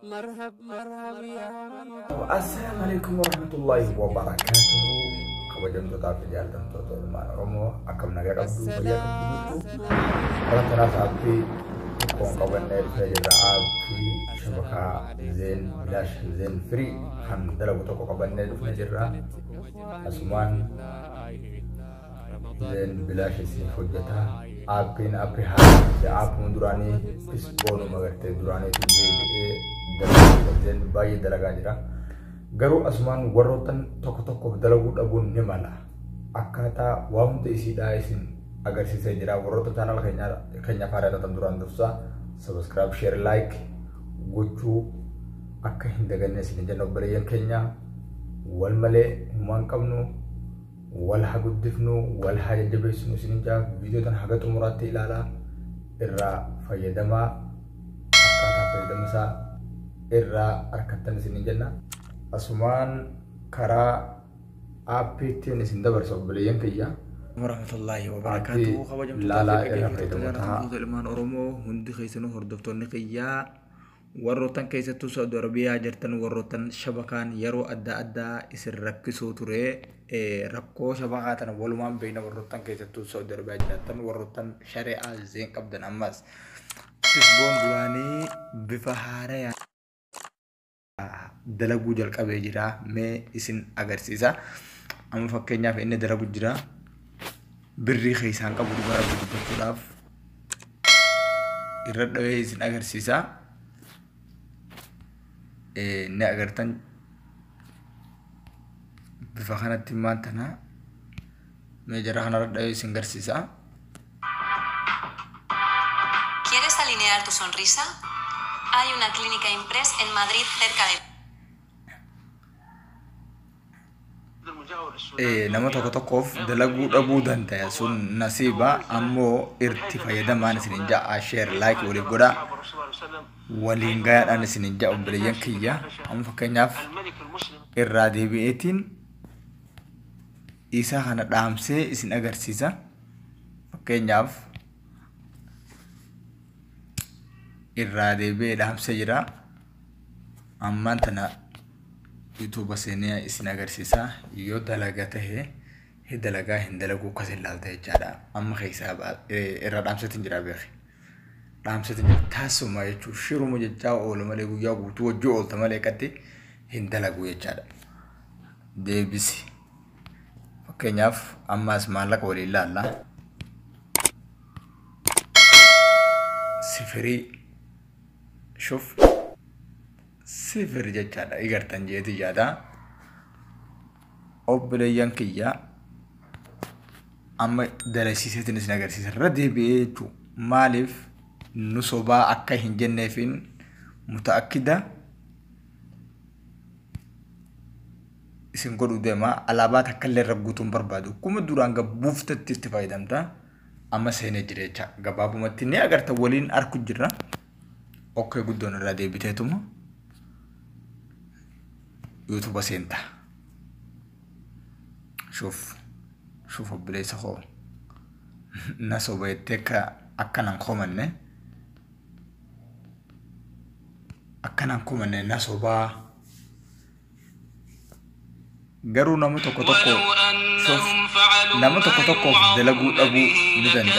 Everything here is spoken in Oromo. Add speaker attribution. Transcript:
Speaker 1: مرحب مرحب يا
Speaker 2: السلام عليكم ورحمة الله وبركاته. Kabajan total penjelasan total mana Romo akan naga kabdu bayar itu. Orang terasa api kong kawan dari saja api syabaka zen flash zen free kan dalam toko kawan dari saja asman zen flash sih hujata api hari api mundurani pisbonu magerti durani itu dalam zen bayi dalaga jira. Garu asman warotan toko-toko dalagu abun nemala akata wam te isi daisin agar sisa jira warotan channel kenya fara ta tanduran dosa subscribe share like gochu akka hindaganne sin janno bariyan kenya wal male man kamnu wal haguddifnu wal hajjabisnu sin ja video tan hagatu murati ilala irra fayyadama akata fayyadama sa irra arkatan sin janna Asuman kara api tiada sinda bersabelian kaya.
Speaker 3: Warahmatullahi wabarakatuh. Kawajan
Speaker 2: lala era faidamata.
Speaker 3: Ilman Oromo hundi khaisanu hordofton kaya. Warotan kaisa tu Saudi Arabia jartan warotan shabakan yaro adda isir rakkisu ture rakko shabakatan waluman baina warotan kaisa tu Saudi Arabia jartan warotan syariah zain qabdan ammas. Tisbon durani bifahara ya. Dalagu jal qabe jira me isin agarsiisa am fakkeenyaaf inni dalagu jira birri khaysan qabu dubara budduudhaaf irra dhawe isin agarsiisa ne agartan bifa kanatti maantana me jara kana dhawe isin agarsiisa.
Speaker 4: ¿Quieres alinear tu sonrisa? Hay una clínica Impress en Madrid cerca de
Speaker 3: nama tokkoof dalaguu dhabuu danda'a sun nasiba ammoo irti fayyadamaan isin ja'a share like waliif godha waliin gayaadhaan isin ja'a obboleeyyan kiyya amma fakkeenyaaf irraa deebi'eetiin isa kana dhaamsee isin agarsiisa fakkeenyaaf irraa deebi'ee dhaamsee jira ammaan tana YouTube seenee isin agarsiisa yoo dalaga tahe dalagaa hin dalagu kasin laalta jechaadha amma keessa irra dhaamseetiin jira beekhi dhaamseetiin jira taasuma jechuun shiruma jechaa oola malee guyyaa guutuu wajjii oolta malee qatti hin dalagu jechaadha deebisi fakkeenyaaf ammaas maallaqa waliin laalla sifirii shuf sifir jechaadha igartan jeeti jaada obboleeyyan kiyya amma dalasiiseetiin isin agarsiisa irra deebi'ee jechuun maaliif nu sobaa akka hin jenneefin mutaakkida isin godhu deema alaabaa takkallee irra guutuun barbaadu kuma duraan gabbuuftatti itti fayyadamta amma seenee jira jecha gabaabumatti ni agarta waliin arku jirra okkee guddoon irraa deebiteetuma YouTube senta شوف بليس خو ناسو بيتك أكنن كومن ناسو با garu namu toko شوف namu toko دلقو أبو ندن